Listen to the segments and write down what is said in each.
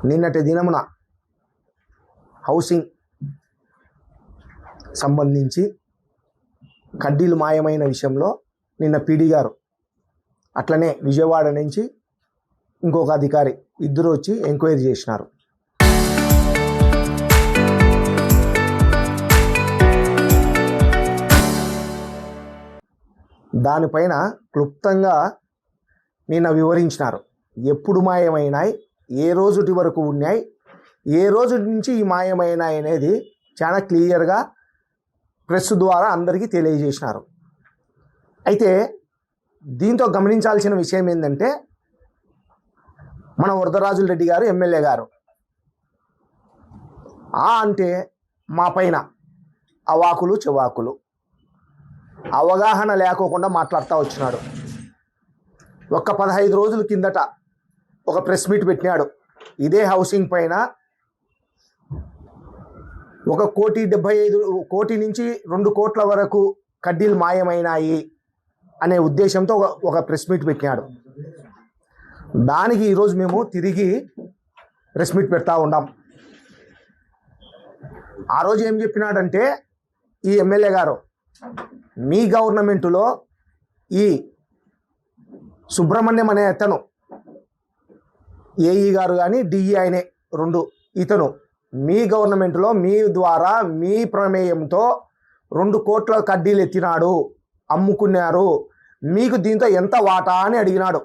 నిన్నటి దినమున హౌసింగ్ సంబంధించి కడ్డీలు మాయమైన విషయంలో నిన్న పీడీ గారు అట్లనే విజయవాడ నుంచి ఇంకొక అధికారి ఇద్దరు వచ్చి ఎంక్వైరీ చేసినారు. దానిపైన క్లుప్తంగా నిన్న వివరించినారు. ఎప్పుడు మాయమైనాయి, ఏ రోజుటి వరకు ఉన్నాయి, ఏ రోజు నుంచి ఈ మాయమైనాయి అనేది చాలా క్లియర్గా ప్రెస్ ద్వారా అందరికీ తెలియజేసినారు. అయితే దీంతో గమనించాల్సిన విషయం ఏంటంటే, మన వరదరాజుల రెడ్డి గారు ఎమ్మెల్యే గారు అంటే మా పైన అవాకులు చెవాకులు అవగాహన లేకోకుండా మాట్లాడుతూ వచ్చినాడు. ఒక్క 15 రోజుల కిందట ఒక ప్రెస్ మీట్ పెట్టినాడు. ఇదే హౌసింగ్ పైన 1,75 కోటి నుంచి 2 కోట్ల వరకు కడ్డీలు మాయమైనాయి అనే ఉద్దేశంతో ఒక ప్రెస్ మీట్ పెట్టినాడు. దానికి ఈరోజు మేము తిరిగి ప్రెస్ మీట్ పెడతా ఉన్నాం. ఆ రోజు ఏం చెప్పినాడంటే, ఈ ఎమ్మెల్యే గారు మీ గవర్నమెంటులో ఈ సుబ్రహ్మణ్యం అనే అతను, ఏఈ గారు కానీ డిఈ ఆయనే రెండు, ఇతను మీ గవర్నమెంట్లో మీ ద్వారా మీ ప్రమేయంతో 2 కోట్ల కడ్డీలు ఎత్తినాడు, అమ్ముకున్నారు, మీకు దీంతో ఎంత వాటా అని అడిగినాడు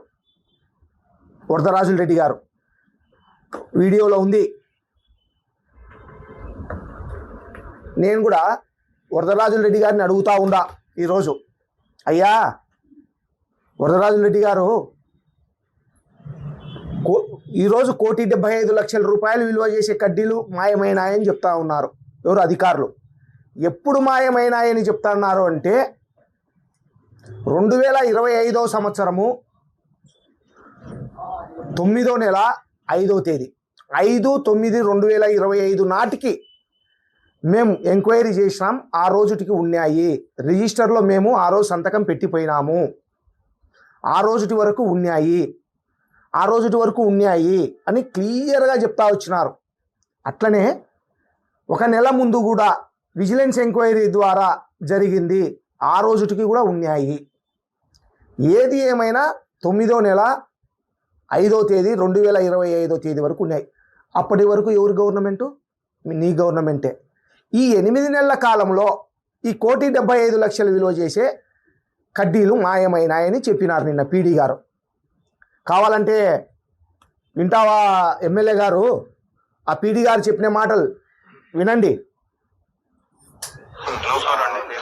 వరదరాజుల రెడ్డి గారు. వీడియోలో ఉంది. నేను కూడా వరదరాజుల రెడ్డి గారిని అడుగుతూ ఉండా ఈరోజు, అయ్యా వరదరాజుల రెడ్డి గారు ఈరోజు 1,75,00,000 రూపాయలు విలువ చేసే కడ్డీలు మాయమైనాయని చెప్తా ఉన్నారు ఎవరు అధికారులు. ఎప్పుడు మాయమైనాయని చెప్తున్నారు అంటే 2025 సంవత్సరము 9వ నెల 5వ తేదీ 5/9/2025 నాటికి మేము ఎంక్వైరీ చేసినాం. ఆ రోజుటికి ఉన్నాయి రిజిస్టర్లో, మేము ఆ రోజు సంతకం పెట్టిపోయినాము. ఆ రోజుటి వరకు ఉన్నాయి, ఆ రోజుటి వరకు ఉన్నాయి అని క్లియర్గా చెప్తా వచ్చినారు. అట్లనే 1 నెల ముందు కూడా విజిలెన్స్ ఎంక్వైరీ ద్వారా జరిగింది, ఆ రోజుటికి కూడా ఉన్నాయి. ఏది ఏమైనా 9వ నెల 5వ తేదీ 2025 తేదీ వరకు ఉన్నాయి. అప్పటి వరకు ఎవరు గవర్నమెంటు? నీ గవర్నమెంటే. ఈ 8 నెలల కాలంలో ఈ 1,75,00,000 విలువ చేసే కడ్డీలు మాయమైనాయని చెప్పినారు నిన్న పీడీ గారు. కావాలంటే వింటావా ఎమ్మెల్యే గారు? ఆ పీడీ గారు చెప్పిన మాటలు వినండి. నమస్కారం అండి.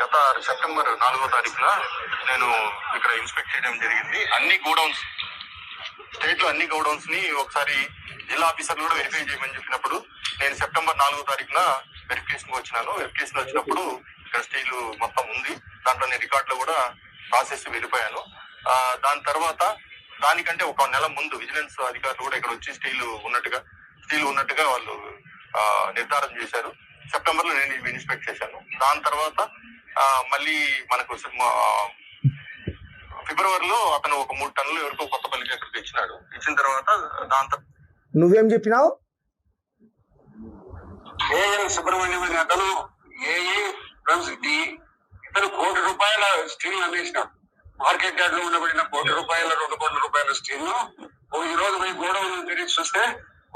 గత సెప్టెంబర్ 4వ తారీఖున నేను ఇక్కడ ఇన్స్పెక్ట్ చేయడం జరిగింది. అన్ని గోడౌన్స్, స్టేట్ లో అన్ని గోడౌన్స్ ని ఒకసారి జిల్లా ఆఫీసర్లు కూడా వెరిఫై చేయమని చెప్పినప్పుడు నేను సెప్టెంబర్ 4వ తారీఖున వెరిఫికేషన్ వచ్చినాను. వెరిఫికేషన్ వచ్చినప్పుడు ఇక్కడ స్టీల్ మొత్తం ఉంది, దాంట్లో నేను రికార్డులో కూడా ప్రాసెస్ వెళ్ళిపోయాను. దాని తర్వాత దానికంటే 1 నెల ముందు విజిలెన్స్ అధికారులు కూడా ఇక్కడ వచ్చి స్టీల్ ఉన్నట్టుగా వాళ్ళు నిర్ధారణ చేశారు. సెప్టెంబర్ లో నేను ఇవి ఇన్స్పెక్ట్ చేశాను. దాని తర్వాత మళ్ళీ మనకు ఫిబ్రవరిలో అతను ఒక 3 టన్నులు ఎవరికో కొత్తపల్లికి అక్కడ తెచ్చినాడు. ఇచ్చిన తర్వాత దాంతో నువ్వేం చెప్పినావు? ఏఎల్ సుబ్రహ్మణ్యం అనే అతను ఏఈ ఇతను 1 కోటి రూపాయల స్టీల్ అమ్మేసినాడు. మార్కెట్ యార్డ్ లో ఉండబడిన 1 కోటి రూపాయల 2 కోట్ల రూపాయల స్టీల్ ను ఈ రోజు మీ గోడౌన్ తిరిగి చూస్తే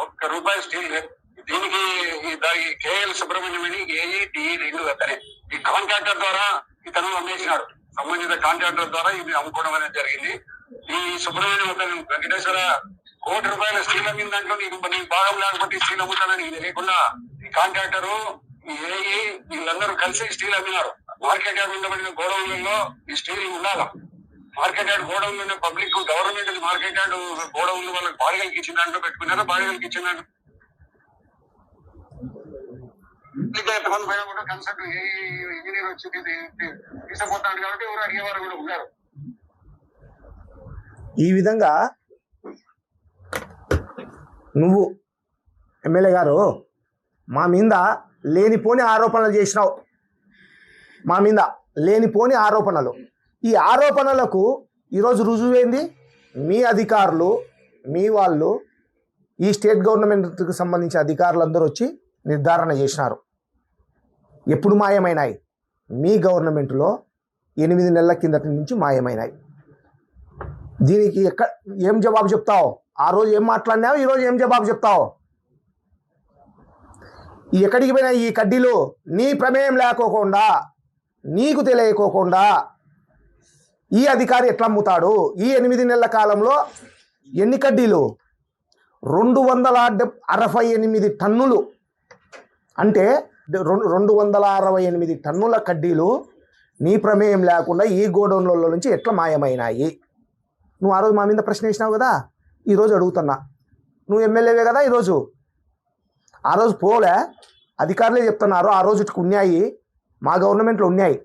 1 రూపాయి స్టీల్ లేదు. దీనికి కేఎల్ సుబ్రహ్మణ్యం అని ఏఈ డిఈ 2 అతనే. ఈ కాంట్రాక్టర్ ద్వారా ఇతను అమ్మేసినాడు. సంబంధిత కాంట్రాక్టర్ ద్వారా ఇది అమ్ముకోవడం అనేది జరిగింది. ఈ సుబ్రహ్మణ్యం అతను వెంకటేశ్వర 1 కోటి రూపాయల స్టీల్ అమ్మిన దాంట్లో నీకు భాగం లేకపోతే స్టీల్ అమ్ముతానని తెలియకుండా ఈ కాంట్రాక్టరు ఏఈ వీళ్ళందరూ కలిసి స్టీల్ అమ్మినారు. మార్కెట్ యార్డ్ ఉండబడిన గోడౌన్లలో ఈ స్టీల్ ఉండాలి. మార్కెట్ యార్డ్ గోడౌన్ ఉన్న public government market yard godown వాళ్ళకి బాడిగలకి ఇచ్చిన దాంట్లో పెట్టుకున్నారా, బాడిగలకి ఇచ్చిన దాంట్లో కూడా కన్సల్ట్ ఇంజనీర్ వచ్చి తీసుకుపోతాడు కాబట్టి ఎవరు అడిగేవారు కూడా ఉన్నారు. ఈ విధంగా నువ్వు ఎమ్మెల్యే గారు మా మీద లేనిపోని ఆరోపణలు చేసినావు. మా మీద లేనిపోని ఆరోపణలు. ఈ ఆరోపణలకు ఈరోజు రుజువైంది మీ అధికారులు, మీ వాళ్ళు ఈ స్టేట్ గవర్నమెంట్కి సంబంధించిన అధికారులందరూ వచ్చి నిర్ధారణ చేసినారు. ఎప్పుడు మాయమైనాయి? మీ గవర్నమెంట్లో 8 నెలల కిందటి నుంచి మాయమైనాయి. దీనికి ఏం జవాబు చెప్తావు? ఆ రోజు ఏం మాట్లాడినావు, ఈరోజు ఏం జవాబు చెప్తావు? ఎక్కడికి పోయినా ఈ కడ్డీలు నీ ప్రమేయం లేకోకుండా, నీకు తెలియకోకుండా ఈ అధికారి ఎట్లా అమ్ముతాడు? ఈ 8 నెలల కాలంలో ఎన్ని కడ్డీలు? 268 టన్నులు, అంటే 268 టన్నుల కడ్డీలు నీ ప్రమేయం లేకుండా ఈ గోడౌన్లలో నుంచి ఎట్లా మాయమైనాయి? నువ్వు ఆ రోజు మా మీద ప్రశ్న వేసినావు కదా, ఈరోజు అడుగుతున్నా. నువ్వు ఎమ్మెల్యేవే కదా ఈరోజు. ఆ రోజు పోలే, అధికారులే చెప్తున్నారు ఆ రోజుకి ఉన్నాయి, మా గవర్నమెంట్లో ఉన్నాయి,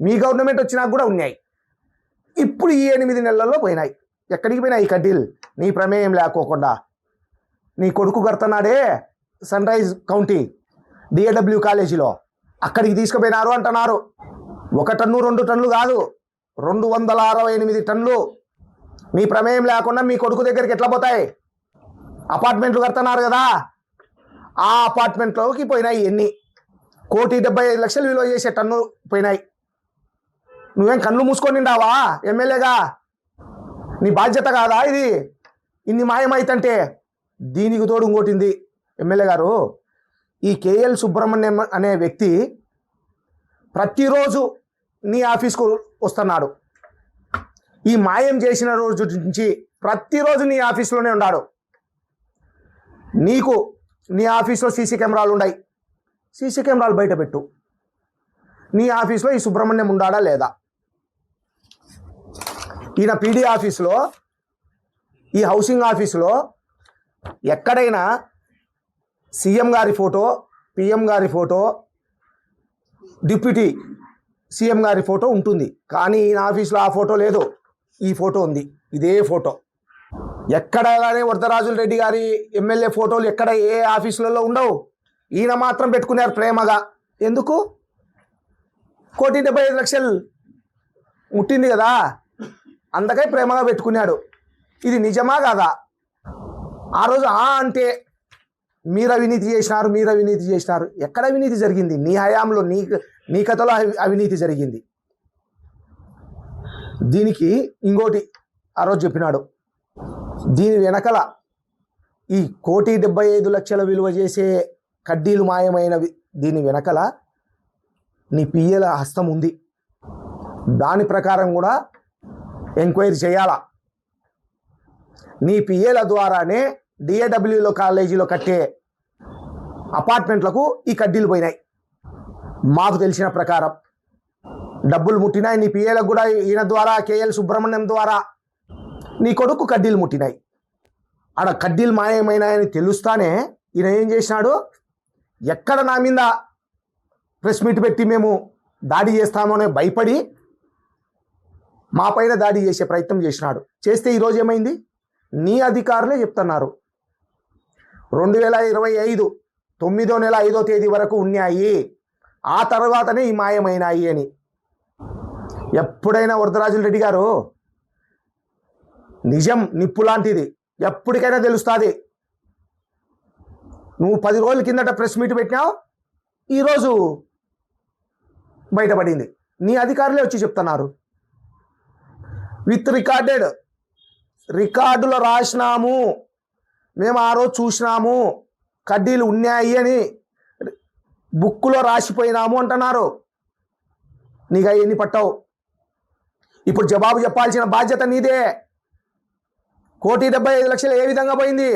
మీ గవర్నమెంట్ వచ్చినాక కూడా ఉన్నాయి. ఇప్పుడు ఈ 8 నెలల్లో పోయినాయి. ఎక్కడికి పోయినాయి ఈ కడ్డీలు నీ ప్రమేయం లేకోకుండా? నీ కొడుకు కడుతున్నాడే సన్ రైజ్ కౌంటీ డిఏడబ్ల్యూ కాలేజీలో, అక్కడికి తీసుకుపోయినారు అంటున్నారు. 1 టన్ను 2 టన్నులు కాదు, 268 టన్నులు మీ ప్రమేయం లేకుండా మీ కొడుకు దగ్గరికి ఎట్లా పోతాయి? అపార్ట్మెంట్లు కడుతున్నారు కదా, ఆ అపార్ట్మెంట్లోకి పోయినాయి. ఎన్ని? 1,75,00,000 విలువ చేసే టన్ను పోయినాయి. నువ్వేం కళ్ళు మూసుకొని నిండావా ఎమ్మెల్యేగా? నీ బాధ్యత కాదా ఇది? ఇన్ని మాయమైతంటే దీనికి తోడు ఇంకోటింది ఎమ్మెల్యే గారు. ఈ కేఎల్ సుబ్రహ్మణ్యం అనే వ్యక్తి ప్రతిరోజు నీ ఆఫీస్కు వస్తున్నాడు. ఈ మాయం చేసిన రోజు నుంచి ప్రతిరోజు నీ ఆఫీస్లోనే ఉన్నాడు. నీకు నీ ఆఫీస్లో సీసీ కెమెరాలు ఉన్నాయి, సీసీ కెమెరాలు బయట పెట్టు. నీ ఆఫీస్లో ఈ సుబ్రహ్మణ్యం ఉండాడా లేదా? ఈయన పీడీ ఆఫీసులో, ఈ హౌసింగ్ ఆఫీసులో ఎక్కడైనా సీఎం గారి ఫోటో, పిఎం గారి ఫోటో, డిప్యూటీ సీఎం గారి ఫోటో ఉంటుంది, కానీ ఈయన ఆఫీస్లో ఆ ఫోటో లేదు. ఈ ఫోటో ఉంది, ఇదే ఫోటో. ఎక్కడ కానీ వరదరాజుల రెడ్డి గారి ఎమ్మెల్యే ఫోటోలు ఎక్కడ ఏ ఆఫీసులలో ఉండవు. ఈయన మాత్రం పెట్టుకున్నారు ప్రేమగా. ఎందుకు? 1,75,00,000 ముట్టింది కదా, అందుకై ప్రేమగా పెట్టుకున్నాడు. ఇది నిజమా కాదా? ఆ రోజు అంటే మీరు అవినీతి చేసినారు, మీరు అవినీతి చేసినారు. ఎక్కడ అవినీతి జరిగింది? నీ హయాంలో, నీ కథలో అవినీతి జరిగింది. దీనికి ఇంకోటి ఆ రోజు చెప్పినాడు. దీని వెనకల ఈ 1,75,00,000 విలువ చేసే కడ్డీలు మాయమైనవి, దీని వెనకల నీ పిఏల హస్తం ఉంది. దాని ప్రకారం కూడా ఎంక్వైరీ చేయాలా. నీ పిఏల ద్వారానే డిఏడబ్ల్యూలో కాలేజీలో కట్టే అపార్ట్మెంట్లకు ఈ కడ్డీలు పోయినాయి. మాకు తెలిసిన ప్రకారం డబ్బులు ముట్టినాయి నీ పిఏలకు కూడా. ఈయన ద్వారా, కేఎల్ సుబ్రహ్మణ్యం ద్వారా నీ కొడుకు కడ్డీలు ముట్టినాయి. ఆడ కడ్డీలు మాయమైనాయని తెలుస్తానే ఈయన ఏం చేసినాడు? ఎక్కడ నా మీద ప్రెస్ మీట్ పెట్టి మేము దాడి చేస్తామో అని భయపడి మా పైన దాడి చేసే ప్రయత్నం చేసినాడు. చేస్తే ఈరోజు ఏమైంది? నీ అధికారులే చెప్తున్నారు 2025 9వ నెల 5వ తేదీ వరకు ఉన్నాయి, ఆ తర్వాతనే ఈ మాయమైనాయి అని. ఎప్పుడైనా వరదరాజుల రెడ్డి గారు, నిజం నిప్పు లాంటిది, ఎప్పటికైనా తెలుస్తుంది. నువ్వు 10 రోజుల కిందట ప్రెస్ మీట్ పెట్టినావు, ఈరోజు బయటపడింది. నీ అధికారులే వచ్చి చెప్తున్నారు. విత్ రికార్డులో రాసినాము, మేము ఆ రోజు చూసినాము, కడ్డీలు ఉన్నాయి అని బుక్కులో రాసిపోయినాము అంటున్నారు. నీకు అవన్నీ పట్టవు. ఇప్పుడు జవాబు చెప్పాల్సిన బాధ్యత నీదే. 1,75,00,000 ఏ విధంగా పోయింది?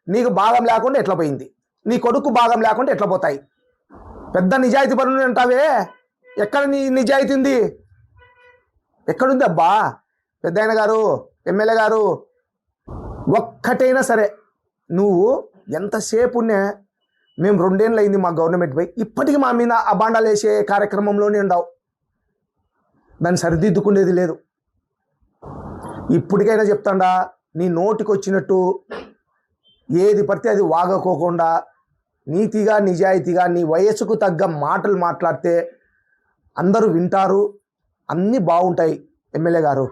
నీకు భాగం లేకుండా ఎట్లా పోయింది? నీ కొడుకు భాగం లేకుండా ఎట్లా పోతాయి? పెద్ద నిజాయితీ పనులు అంటావే, ఎక్కడ నీ నిజాయితీ ఉంది? ఎక్కడుంది అబ్బా? పెద్దాయన గారు, ఎమ్మెల్యే గారు, ఒక్కటైనా సరే నువ్వు ఎంతసేపునే మేము 2 ఏళ్ళు అయింది మా గవర్నమెంట్ పై, ఇప్పటికీ మా మీద అబాండాలు వేసే కార్యక్రమంలోనే ఉండవు. దాన్ని సరిదిద్దుకునేది లేదు. ఇప్పటికైనా చెప్తాడా, నీ నోటికి వచ్చినట్టు ఏది పడితే అది వాగకోకుండా నీతిగా నిజాయితీగా నీ వయసుకు తగ్గ మాటలు మాట్లాడితే అందరూ వింటారు, అన్నీ బాగుంటాయి ఎమ్మెల్యే గారు.